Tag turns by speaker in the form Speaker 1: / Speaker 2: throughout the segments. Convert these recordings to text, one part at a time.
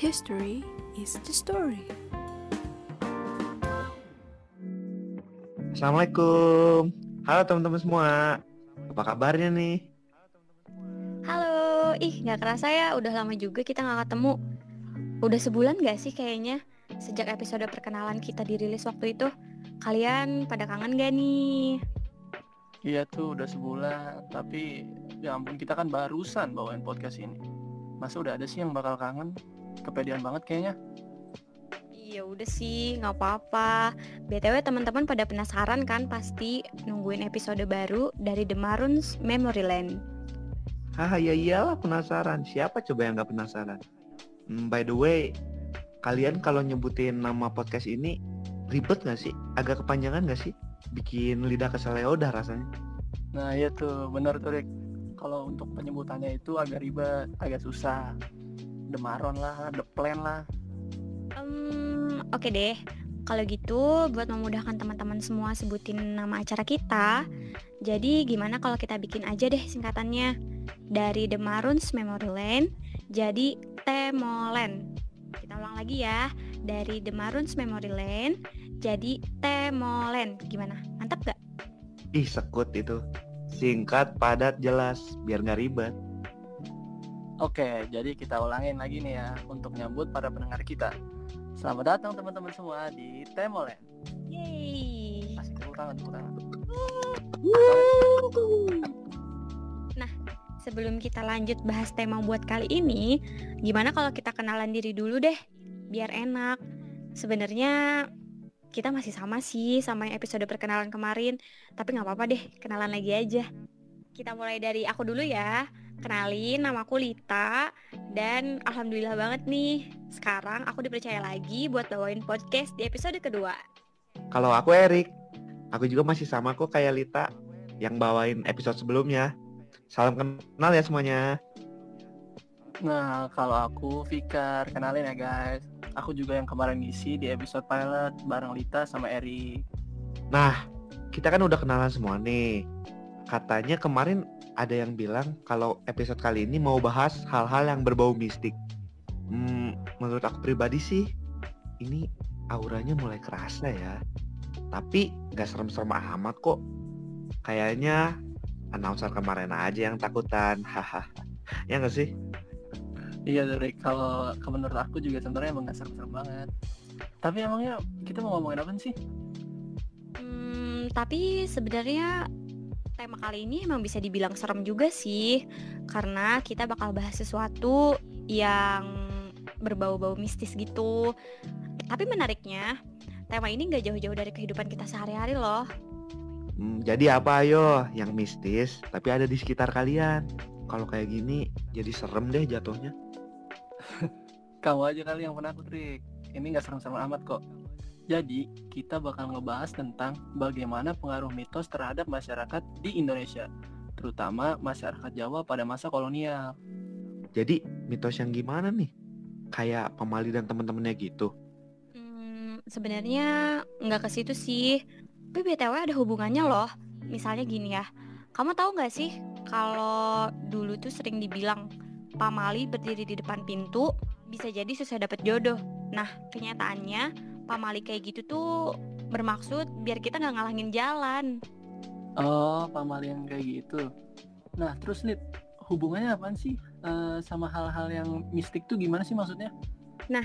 Speaker 1: History is the story.
Speaker 2: Assalamualaikum. Halo teman-teman semua. Apa kabarnya nih?
Speaker 3: Halo, gak kerasa ya, udah lama juga kita gak ketemu. Udah sebulan gak sih kayaknya sejak episode perkenalan kita dirilis waktu itu. Kalian pada kangen gak nih?
Speaker 4: Iya tuh udah sebulan, tapi ya ampun kita kan barusan bawain podcast ini. Masa udah ada sih yang bakal kangen? Kepedean banget kayaknya.
Speaker 3: Iya udah sih, gak apa-apa. BTW teman-teman pada penasaran kan pasti nungguin episode baru dari The Maroons Memory Lane.
Speaker 2: Ya iyalah penasaran. Siapa coba yang gak penasaran? By the way, kalian kalau nyebutin nama podcast ini ribet gak sih? Agak kepanjangan gak sih? Bikin lidah keseleo dah rasanya.
Speaker 4: Nah iya tuh, bener tuh Rick. Kalau untuk penyebutannya itu agak ribet, agak susah. The Maroon lah, The Plan lah.
Speaker 3: Oke deh. Kalau gitu, buat memudahkan teman-teman semua sebutin nama acara kita. Jadi gimana kalau kita bikin aja deh singkatannya. Dari The Maroons Memory Lane jadi Temolen. Kita ulang lagi ya. Dari The Maroons Memory Lane jadi Temolen. Gimana? Mantap gak?
Speaker 2: Ih sekut itu. Singkat, padat, jelas. Biar gak ribet.
Speaker 4: Oke, jadi kita ulangin lagi nih ya untuk nyambut para pendengar kita. Selamat datang teman-teman semua di Temolen.
Speaker 3: Yeay.
Speaker 4: Kasih tepuk tangan.
Speaker 3: Nah, sebelum kita lanjut bahas tema buat kali ini, gimana kalau kita kenalan diri dulu deh, biar enak. Sebenarnya kita masih sama sih sama yang episode perkenalan kemarin, tapi nggak apa-apa deh, kenalan lagi aja. Kita mulai dari aku dulu ya. Kenalin, namaku Lita, dan alhamdulillah banget nih, sekarang aku dipercaya lagi buat bawain podcast di episode kedua.
Speaker 2: Kalau aku Erik. Aku juga masih sama kok kayak Lita yang bawain episode sebelumnya. Salam kenal ya semuanya.
Speaker 4: Nah, kalau aku Fikar, kenalin ya guys. Aku juga yang kemarin ngisi di episode pilot bareng Lita sama Eri.
Speaker 2: Nah, kita kan udah kenalan semua nih. Katanya kemarin ada yang bilang kalau episode kali ini mau bahas hal-hal yang berbau mistik. Menurut aku pribadi sih, ini auranya mulai kerasa ya. Tapi gak serem-serem amat kok. Kayaknya announcer kemarin aja yang takutan. Hahaha. Ya gak sih?
Speaker 4: Iya dari kalau menurut aku juga sebenarnya emang gak serem-serem banget. Tapi emangnya kita mau ngomongin apa sih?
Speaker 3: Tapi sebenarnya tema kali ini emang bisa dibilang serem juga sih, karena kita bakal bahas sesuatu yang berbau-bau mistis gitu. Tapi menariknya, tema ini gak jauh-jauh dari kehidupan kita sehari-hari loh.
Speaker 2: Jadi apa ayo yang mistis tapi ada di sekitar kalian. Kalau kayak gini jadi serem deh jatuhnya.
Speaker 4: Kamu aja kali yang penakut, Rick. Ini gak serem-serem amat kok. Jadi, kita bakal ngebahas tentang bagaimana pengaruh mitos terhadap masyarakat di Indonesia, terutama masyarakat Jawa pada masa kolonial.
Speaker 2: Jadi mitos yang gimana nih? Kayak Pemali dan temen-temennya gitu?
Speaker 3: Sebenarnya nggak ke situ sih. Tapi BTW ada hubungannya loh. Misalnya gini ya, kamu tahu nggak sih kalau dulu tuh sering dibilang pamali berdiri di depan pintu bisa jadi susah dapet jodoh. Nah, kenyataannya pamali kayak gitu tuh bermaksud biar kita nggak ngalangin jalan.
Speaker 4: Oh, pamali yang kayak gitu. Nah, terus Lid, hubungannya apaan sih sama hal-hal yang mistik tuh gimana sih maksudnya?
Speaker 3: Nah,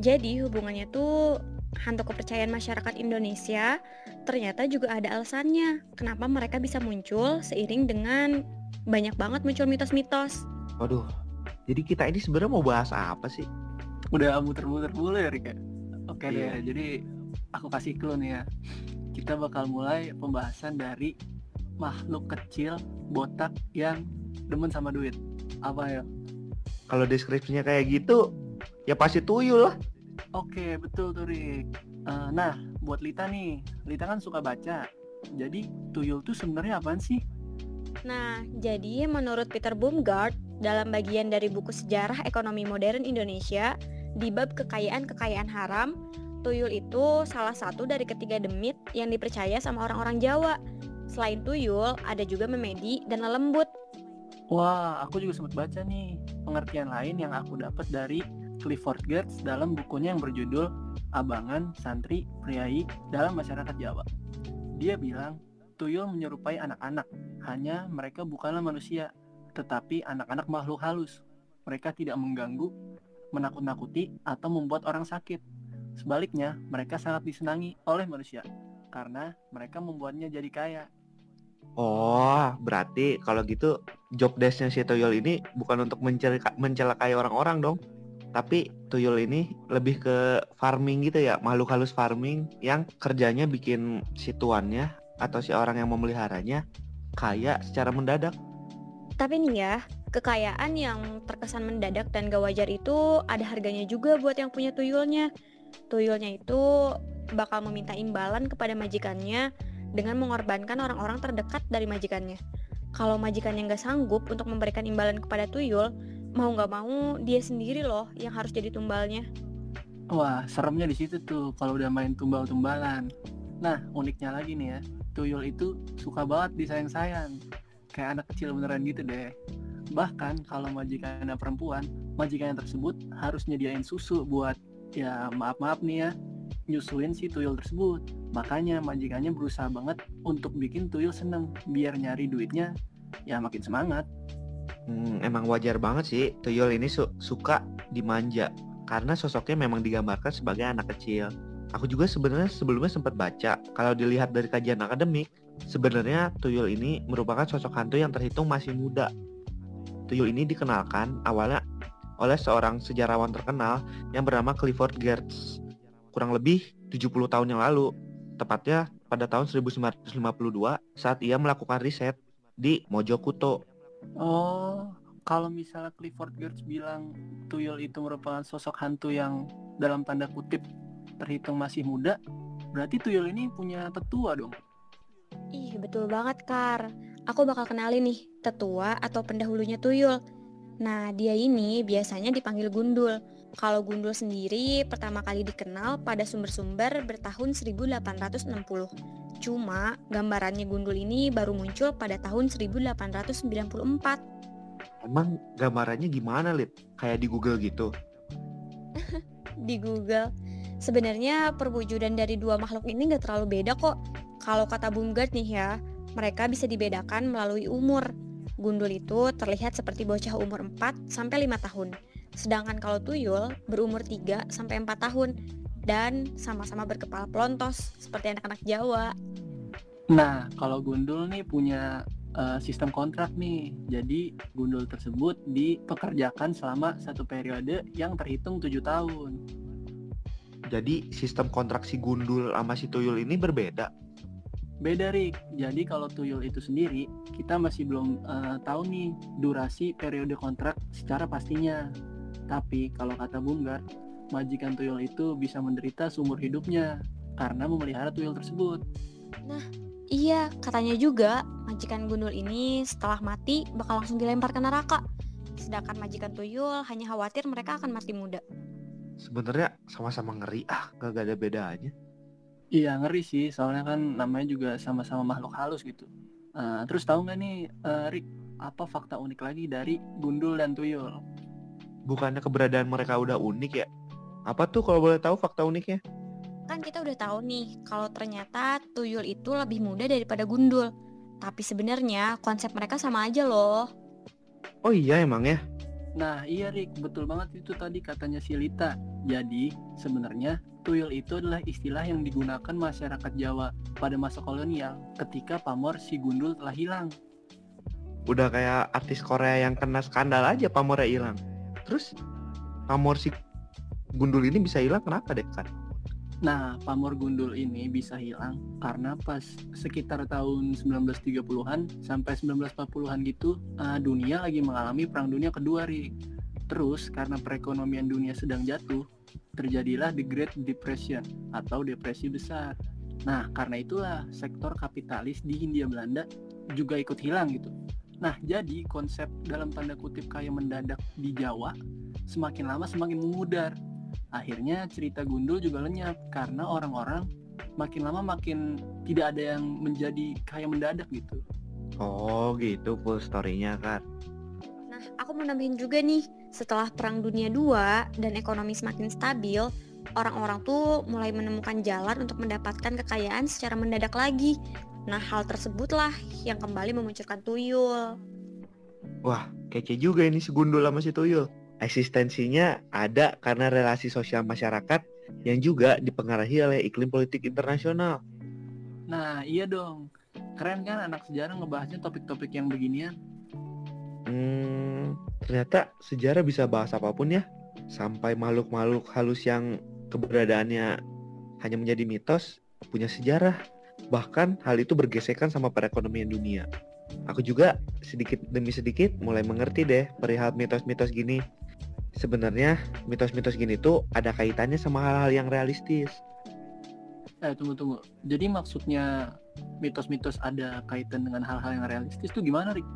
Speaker 3: jadi hubungannya tuh hantu kepercayaan masyarakat Indonesia ternyata juga ada alasannya kenapa mereka bisa muncul seiring dengan banyak banget muncul mitos-mitos.
Speaker 2: Waduh, jadi kita ini sebenarnya mau bahas apa sih?
Speaker 4: Udah muter-muter dulu ya Rika. Oke
Speaker 2: Iya.
Speaker 4: deh, jadi aku kasih clue nih ya. Kita bakal mulai pembahasan dari makhluk kecil botak yang demen sama duit. Apa ya?
Speaker 2: Kalau deskripsinya kayak gitu, ya pasti tuyul lah.
Speaker 4: Oke, betul tuh Rik. Nah, buat Lita nih, Lita kan suka baca. Jadi tuyul tuh sebenarnya apaan sih?
Speaker 3: Nah, jadi menurut Peter Baumgart dalam bagian dari buku Sejarah Ekonomi Modern Indonesia di bab kekayaan haram, tuyul itu salah satu dari ketiga demit yang dipercaya sama orang-orang Jawa. Selain tuyul, ada juga memedi dan lelembut.
Speaker 4: Wah, aku juga sempat baca nih pengertian lain yang aku dapat dari Clifford Geertz dalam bukunya yang berjudul Abangan, Santri, Priai dalam Masyarakat Jawa. Dia bilang, tuyul menyerupai anak-anak, hanya mereka bukanlah manusia, tetapi anak-anak makhluk halus. Mereka tidak mengganggu, menakut-nakuti, atau membuat orang sakit. Sebaliknya, mereka sangat disenangi oleh manusia, karena mereka membuatnya jadi kaya.
Speaker 2: Oh, berarti kalau gitu job desk-nya si tuyul ini bukan untuk mencelakai orang-orang dong. Tapi tuyul ini lebih ke farming gitu ya, makhluk halus farming yang kerjanya bikin si tuannya atau si orang yang memeliharanya kaya secara mendadak.
Speaker 3: Tapi nih ya, kekayaan yang terkesan mendadak dan gak wajar itu ada harganya juga buat yang punya tuyulnya. Tuyulnya itu bakal meminta imbalan kepada majikannya dengan mengorbankan orang-orang terdekat dari majikannya. Kalau majikannya gak sanggup untuk memberikan imbalan kepada tuyul, mau gak mau dia sendiri loh yang harus jadi tumbalnya.
Speaker 4: Wah, seremnya di situ tuh kalau udah main tumbal-tumbalan. Nah, uniknya lagi nih ya, tuyul itu suka banget disayang-sayang. Kayak anak kecil beneran gitu deh. Bahkan kalau majikannya perempuan, majikannya tersebut harus nyediain susu buat, ya maaf-maaf nih ya, nyusuin si tuyul tersebut. Makanya majikannya berusaha banget untuk bikin tuyul seneng, biar nyari duitnya ya makin semangat.
Speaker 2: Emang wajar banget sih tuyul ini suka dimanja, karena sosoknya memang digambarkan sebagai anak kecil. Aku juga sebenarnya sebelumnya sempat baca, kalau dilihat dari kajian akademik, sebenarnya tuyul ini merupakan sosok hantu yang terhitung masih muda. Tuyul ini dikenalkan awalnya oleh seorang sejarawan terkenal yang bernama Clifford Geertz, kurang lebih 70 tahun yang lalu, tepatnya pada tahun 1952 saat ia melakukan riset di Mojokuto.
Speaker 4: Oh, kalau misalnya Clifford Geertz bilang tuyul itu merupakan sosok hantu yang dalam tanda kutip terhitung masih muda, berarti tuyul ini punya tetua dong.
Speaker 3: Ih, betul banget, Kar. Aku bakal kenalin nih tetua atau pendahulunya tuyul. Nah, dia ini biasanya dipanggil Gundul. Kalau Gundul sendiri pertama kali dikenal pada sumber-sumber bertahun 1860. Cuma gambarannya Gundul ini baru muncul pada tahun 1894.
Speaker 2: Emang gambarannya gimana, Lid? Kayak di Google gitu?
Speaker 3: Di Google. Sebenarnya perwujudan dari dua makhluk ini gak terlalu beda kok. Kalau kata Bumgard nih ya, mereka bisa dibedakan melalui umur. Gundul itu terlihat seperti bocah umur 4-5 tahun. Sedangkan kalau tuyul berumur 3-4 tahun dan sama-sama berkepala pelontos seperti anak-anak Jawa.
Speaker 4: Nah, kalau Gundul nih punya sistem kontrak nih. Jadi Gundul tersebut dipekerjakan selama satu periode yang terhitung 7 tahun.
Speaker 2: Jadi sistem kontrak si Gundul sama si tuyul ini berbeda?
Speaker 4: Beda, Rik. Jadi kalau tuyul itu sendiri, kita masih belum tahu nih durasi periode kontrak secara pastinya. Tapi kalau kata Bumgard, majikan tuyul itu bisa menderita seumur hidupnya karena memelihara tuyul tersebut.
Speaker 3: Nah, iya, katanya juga majikan Gundul ini setelah mati bakal langsung dilempar ke neraka. Sedangkan majikan tuyul hanya khawatir mereka akan mati muda.
Speaker 2: Sebenarnya sama-sama ngeri, gak ada bedanya.
Speaker 4: Iya, ngeri sih, soalnya kan namanya juga sama-sama makhluk halus gitu. Terus tahu nggak nih, Rik, apa fakta unik lagi dari Gundul dan tuyul?
Speaker 2: Bukannya keberadaan mereka udah unik ya? Apa tuh kalau boleh tahu fakta uniknya?
Speaker 3: Kan kita udah tahu nih kalau ternyata tuyul itu lebih muda daripada Gundul. Tapi sebenarnya konsep mereka sama aja loh.
Speaker 2: Oh iya emang ya?
Speaker 4: Nah iya, Rik, betul banget itu tadi katanya si Lita. Jadi sebenarnya tuyul itu adalah istilah yang digunakan masyarakat Jawa pada masa kolonial ketika pamor si Gundul telah hilang.
Speaker 2: Udah kayak artis Korea yang kena skandal aja pamornya hilang. Terus pamor si Gundul ini bisa hilang kenapa deh kan?
Speaker 4: Nah, pamor Gundul ini bisa hilang karena pas sekitar tahun 1930-an sampai 1940-an gitu, dunia lagi mengalami Perang Dunia Kedua, Rik. Terus karena perekonomian dunia sedang jatuh, terjadilah The Great Depression atau depresi besar. Nah, karena itulah sektor kapitalis di Hindia Belanda juga ikut hilang gitu. Nah, jadi konsep dalam tanda kutip kaya mendadak di Jawa semakin lama semakin memudar. Akhirnya cerita Gundul juga lenyap karena orang-orang makin lama makin tidak ada yang menjadi kaya mendadak gitu.
Speaker 2: Oh gitu full story-nya kan.
Speaker 3: Nah, aku mau nambahin juga nih, Setelah Perang Dunia II dan ekonomi semakin stabil, orang-orang tuh mulai menemukan jalan untuk mendapatkan kekayaan secara mendadak lagi. Nah, hal tersebutlah yang kembali memunculkan tuyul.
Speaker 2: Wah, kece juga ini si Gundul sama si Tuyul. Eksistensinya ada karena relasi sosial masyarakat yang juga dipengaruhi oleh iklim politik internasional.
Speaker 4: Nah, iya dong. Keren kan anak sejarah ngebahasnya topik-topik yang beginian.
Speaker 2: Ternyata sejarah bisa bahas apapun ya. Sampai makhluk-makhluk halus yang keberadaannya hanya menjadi mitos punya sejarah. Bahkan hal itu bergesekan sama perekonomian dunia. Aku juga sedikit demi sedikit mulai mengerti deh perihal mitos-mitos gini. Sebenarnya mitos-mitos gini tuh ada kaitannya sama hal-hal yang realistis.
Speaker 4: Tunggu. Jadi maksudnya mitos-mitos ada kaitan dengan hal-hal yang realistis tuh gimana, Rik?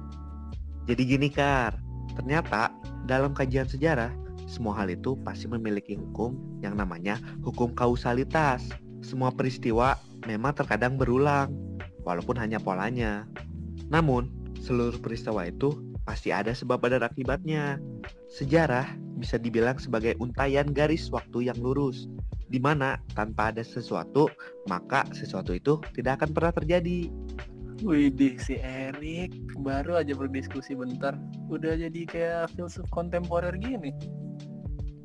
Speaker 2: Jadi gini Kar, ternyata dalam kajian sejarah semua hal itu pasti memiliki hukum yang namanya hukum kausalitas. Semua peristiwa memang terkadang berulang, walaupun hanya polanya. Namun, seluruh peristiwa itu pasti ada sebab dan akibatnya. Sejarah bisa dibilang sebagai untaian garis waktu yang lurus, di mana tanpa ada sesuatu, maka sesuatu itu tidak akan pernah terjadi.
Speaker 4: Widih, si Erik baru aja berdiskusi bentar, udah jadi kayak filsuf kontemporer gini.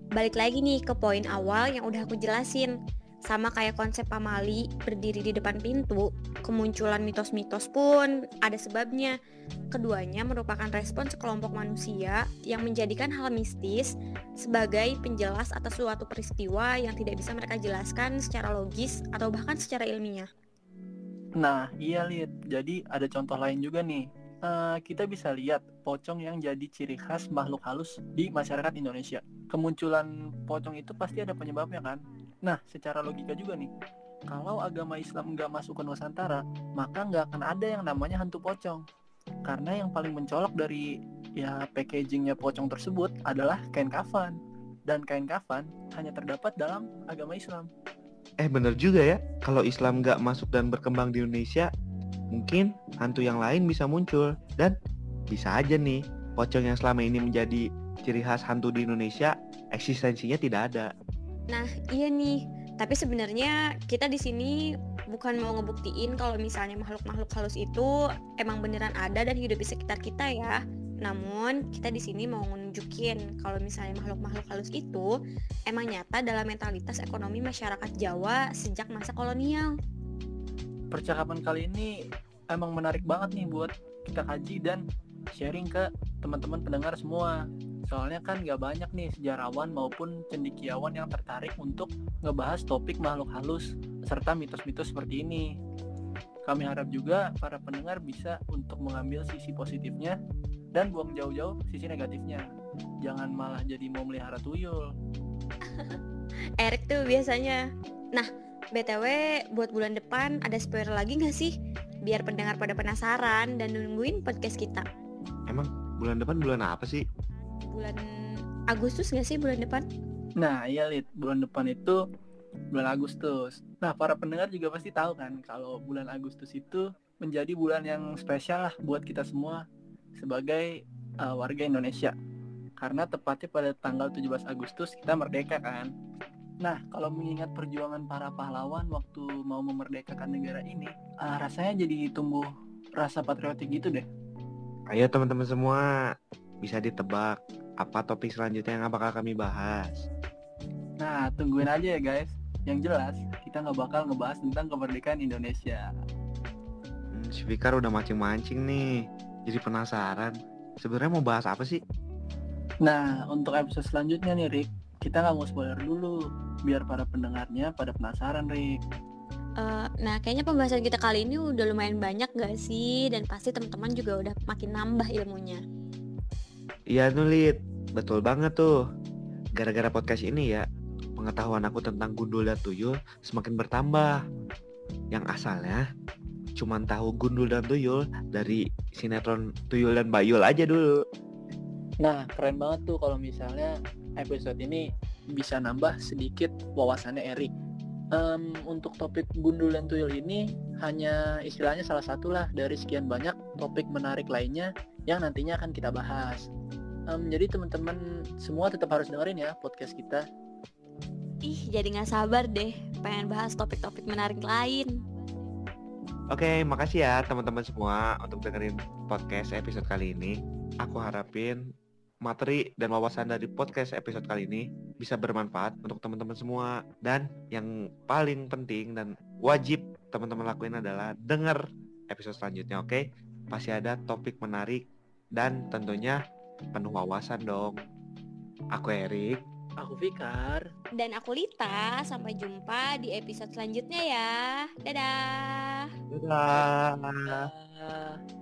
Speaker 3: Balik lagi nih ke poin awal yang udah aku jelasin. Sama kayak konsep pamali berdiri di depan pintu, kemunculan mitos-mitos pun ada sebabnya. Keduanya merupakan respon sekelompok manusia yang menjadikan hal mistis sebagai penjelas atas suatu peristiwa yang tidak bisa mereka jelaskan secara logis atau bahkan secara ilmiah.
Speaker 4: Nah, iya Lid, jadi ada contoh lain juga nih. Kita bisa lihat pocong yang jadi ciri khas makhluk halus di masyarakat Indonesia. Kemunculan pocong itu pasti ada penyebabnya kan? Nah, secara logika juga nih, kalau agama Islam nggak masuk ke Nusantara, maka nggak akan ada yang namanya hantu pocong. Karena yang paling mencolok dari packagingnya pocong tersebut adalah kain kafan. Dan kain kafan hanya terdapat dalam agama Islam.
Speaker 2: Bener juga ya, kalau Islam nggak masuk dan berkembang di Indonesia, mungkin hantu yang lain bisa muncul. Dan bisa aja nih, pocong yang selama ini menjadi ciri khas hantu di Indonesia, eksistensinya tidak ada.
Speaker 3: Nah, iya nih. Tapi sebenarnya kita di sini bukan mau ngebuktiin kalau misalnya makhluk-makhluk halus itu emang beneran ada dan hidup di sekitar kita ya. Namun, kita di sini mau nunjukin kalau misalnya makhluk-makhluk halus itu emang nyata dalam mentalitas ekonomi masyarakat Jawa sejak masa kolonial.
Speaker 4: Percakapan kali ini emang menarik banget nih buat kita kaji dan sharing ke teman-teman pendengar semua. Soalnya kan gak banyak nih sejarawan maupun cendekiawan yang tertarik untuk ngebahas topik makhluk halus serta mitos-mitos seperti ini. Kami harap juga para pendengar bisa untuk mengambil sisi positifnya dan buang jauh-jauh sisi negatifnya. Jangan malah jadi mau melihara tuyul.
Speaker 3: Erik tuh biasanya. Nah, BTW buat bulan depan ada spoiler lagi gak sih? Biar pendengar pada penasaran dan nungguin podcast kita.
Speaker 2: Emang bulan depan bulan apa sih?
Speaker 3: Bulan Agustus gak sih bulan depan?
Speaker 4: Nah iya Lid, bulan depan itu bulan Agustus. Nah para pendengar juga pasti tahu kan kalau bulan Agustus itu menjadi bulan yang spesial lah buat kita semua sebagai warga Indonesia. Karena tepatnya pada tanggal 17 Agustus kita merdeka kan. Nah kalau mengingat perjuangan para pahlawan waktu mau memerdekakan negara ini, rasanya jadi tumbuh rasa patriotik gitu deh.
Speaker 2: Ayo teman-teman semua, bisa ditebak apa topik selanjutnya yang bakal kami bahas.
Speaker 4: Nah tungguin aja ya guys. Yang jelas kita nggak bakal ngebahas tentang kemerdekaan Indonesia.
Speaker 2: Si Fikar udah mancing-mancing nih, jadi penasaran. Sebenarnya mau bahas apa sih?
Speaker 4: Nah untuk episode selanjutnya nih Rick, kita nggak mau spoiler dulu biar para pendengarnya pada penasaran Rick.
Speaker 3: Nah kayaknya pembahasan kita kali ini udah lumayan banyak gak sih? Dan pasti teman-teman juga udah makin nambah ilmunya.
Speaker 2: Iya Nulit, betul banget tuh. Gara-gara podcast ini ya, pengetahuan aku tentang gundul dan tuyul semakin bertambah. Yang asalnya cuman tahu gundul dan tuyul dari sinetron Tuyul dan Bayul aja dulu.
Speaker 4: Nah keren banget tuh kalau misalnya episode ini bisa nambah sedikit wawasannya Erik. Untuk topik gundul dan tuyul ini hanya istilahnya salah satu lah dari sekian banyak topik menarik lainnya yang nantinya akan kita bahas. Jadi teman-teman semua tetap harus dengerin ya podcast kita.
Speaker 3: Ih, jadi nggak sabar deh, pengen bahas topik-topik menarik lain.
Speaker 2: Oke, makasih ya teman-teman semua untuk dengerin podcast episode kali ini. Aku harapin materi dan wawasan dari podcast episode kali ini bisa bermanfaat untuk teman-teman semua. Dan yang paling penting dan wajib teman-teman lakuin adalah denger episode selanjutnya, oke? Pasti ada topik menarik dan tentunya penuh wawasan dong. Aku Erik.
Speaker 4: Aku Fikar.
Speaker 3: Dan aku Lita, sampai jumpa di episode selanjutnya ya. Dadah.
Speaker 2: Dadah.
Speaker 4: Ah.